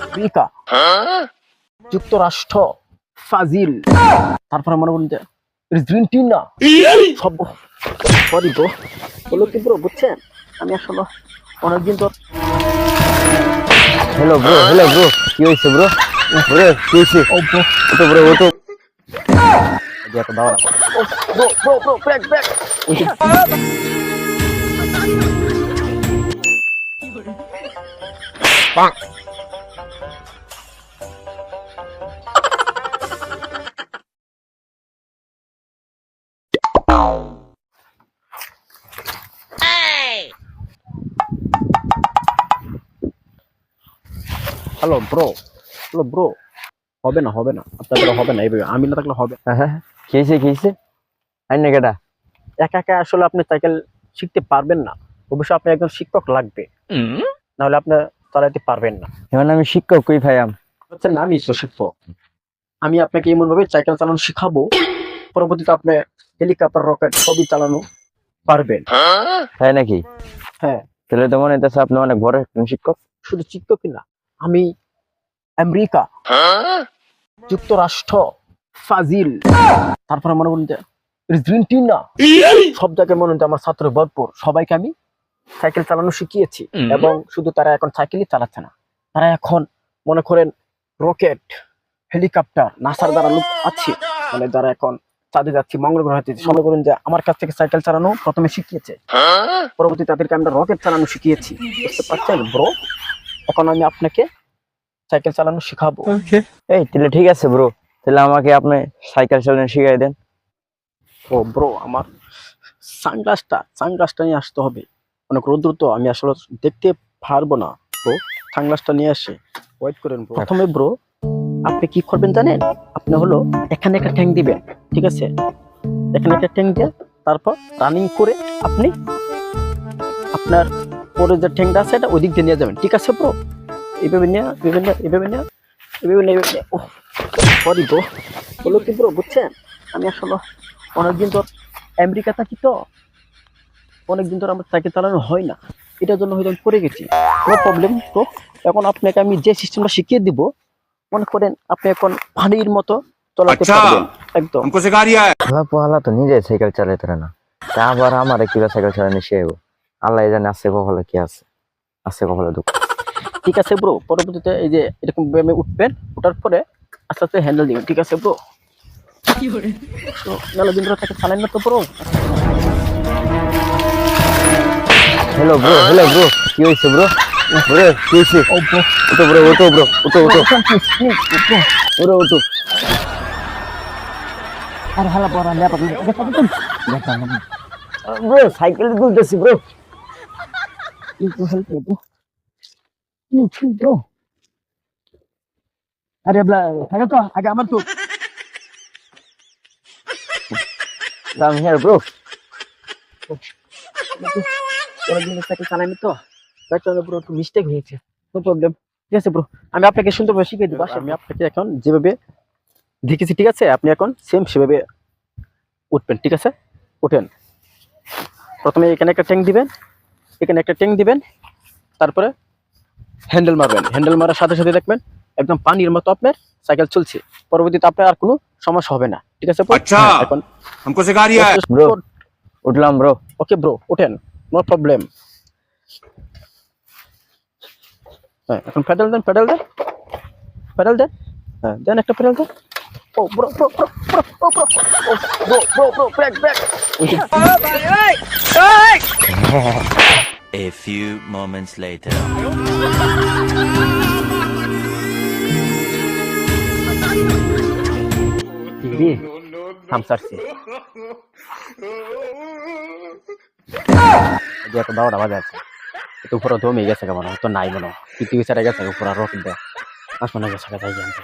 America, যুক্তরাষ্ট্র, ফাজিল, তারপরে মনে করুন যে আর্জেন্টিনা সব সরি ব্রো, বলো কি ব্রো, বুঝছেন আমি আসলে অনেকদিন তো হ্যালো ব্রো কি হয়েছে ব্রো? কি হয়েছে? ও ব্রো, ওটো ব্রো ওটো এত দাও না। ও bro bro bro, brake brake. Hello bro, হবে না আপনার দ্বারা হবে না, এইভাবে আমি না থাকলে হবে না। হ্যাঁ কি হয়েছে আই না কেটা? একা একা আসলে আপনি সাইকেল শিখতে পারবেন না, অবশ্যই আপনি একজন শিক্ষক লাগবে, নাহলে আপনি চালাতে পারবেন না। এখন আমি শিক্ষক কই ভাইয়াম? হচ্ছে না, আমি শিক্ষক, আমি আপনাকে এমন ভাবে সাইকেল চালানো শিখাবো, পরবর্তীতে আপনি হেলিকপ্টার, রকেট সবই চালানো পারবেন। তাই নাকি? হ্যাঁ, তাহলে তো মনে হইতেছে আপনি অনেক বড় একজন শিক্ষক। শুধু শিক্ষকই না, আমি আমেরিকা, যুক্তরাষ্ট্র, ফাজিল, তারপরে মনে করুন যে আর্জেন্টিনা সব জায়গায় মনে হচ্ছে আমার ছাত্র ভরপুর, সবাইকে আমি সাইকেল চালানো শিখিয়েছি। এবং শুধু তারা এখন সাইকেলই চালাচ্ছে না, তারা এখন মনে করেন রকেট, হেলিকপ্টার, নাসার দ্বারা লোক আছে, মানে যারা এখন চাঁদে যাচ্ছি, মঙ্গল গ্রহে যাচ্ছি, মনে করুন যে আমার কাছ থেকে সাইকেল চালানো প্রথমে শিখিয়েছে, পরবর্তী তাদেরকে আমরা রকেট চালানো শিখিয়েছি। বুঝতে পারছেন ব্রো? এখন আমি আপনাকে সাইকেল চালানো শিখাবো। এই তাহলে ঠিক আছে ব্রো, তাহলে আমাকে আপনি সাইকেল চালানো শিখাই দেন। ও ব্রো, আমার সানগ্লাসটা নিয়ে আসতে হবে, অনেক রোদ্র তো, আমি আসলে দেখতে পারবো না ব্রো, সানগ্লাসটা নিয়ে আসে, ওয়েট করেন ব্রো। প্রথমে ব্রো আপনি কি করবেন জানেন, আপনি হলো এখানে একটা ট্যাঙ্ক দিবেন, ঠিক আছে, এখানে একটা ট্যাঙ্ক দিয়ে তারপর রানিং করে আপনি আপনার পরে যে ট্যাঙ্কটা আছে এটা ওই দিক দিয়ে নিয়ে যাবেন, ঠিক আছে ব্রো? এইভাবে নিয়ে ও সরি ব্রো, বলো কি ব্রো, বুঝছেন আমি আসলে অনেকদিন তো আমেরিকা থাকি, তো অনেকদিন ধরে আমার সাইকেল চালানো হয় না, এটার জন্য হয়তো আমি পড়ে গেছি, নো প্রবলেম। তো এখন আপনাকে আমি যে সিস্টেমটা শিখিয়ে দিব, মনে করেন আপনি এখন পানির মতো চলাতে পারবেন একদম। আল্লাহ পোহালা তো নিজে সাইকেল চালাইতে পারে না, তা আবার আমার কিবা সাইকেল চালানো শিখাইবো? আল্লাহ জানে আছে কপালে কি আছে, আছে কপালে দুঃখ। ঠিক আছে ব্রো, পরবর্তীতে এই যে এরকম ব্যায়ামে উঠবেন, ওঠার পরে আস্তে আস্তে হ্যান্ডেল দিবেন, ঠিক আছে ব্রো? তো মেলা দিন ধরে তাকে চালান না তো ব্রো। হ্যালো ব্রো কি হয়েছে ব্রো? কি হয়েছে? ও ব্রো, ওটো ব্রো ওটো আর হালা পড়া লেপা ব্রো সাইকেল তুলতেছি ব্রো। ব্রো, আরে থাকে তো আগে আমার তো I'm here bro. অনেকদিন সাইকেল চালাইনি তো, তাই জন্য ব্রো একটু মিস্টেক হয়েছে, নো প্রবলেম। ঠিক আছে ব্রো, আমি আপনাকে সুন্দরভাবে শিখিয়ে দেবো, আমি আপনাকে এখন যেভাবে দেখেছি, ঠিক আছে, আপনি এখন সেম সেভাবে উঠবেন, ঠিক আছে? উঠেন, প্রথমে এখানে একটা ট্যাঙ্ক দিবেন, তারপরে হ্যান্ডেল মারবেন, হ্যান্ডেল মারার সাথে সাথে দেখবেন একদম পানির মতো আপনার সাইকেল চলছে, পরবর্তীতে আপনার আর কোনো সমস্যা হবে না, ঠিক আছে? আচ্ছা, এখন हमको सिखा रही है। ব্রো উঠলাম ব্রো। ওকে ব্রো, ওঠেন, নো প্রবলেম। হ্যাঁ, এখন প্যাডেল দেন, হ্যাঁ দেন, একটা প্যাডেল দেন। ও bro break A few moments later. থামসারছি যে এত দাওয়াটা বাজাচ্ছে, তো উপরে দমে গেছে, কেমন তো নাই মনে পৃথিবী ছেড়ে গেছে, উপরে রকেট দেয় আসমানে গেছে, তাই জানতে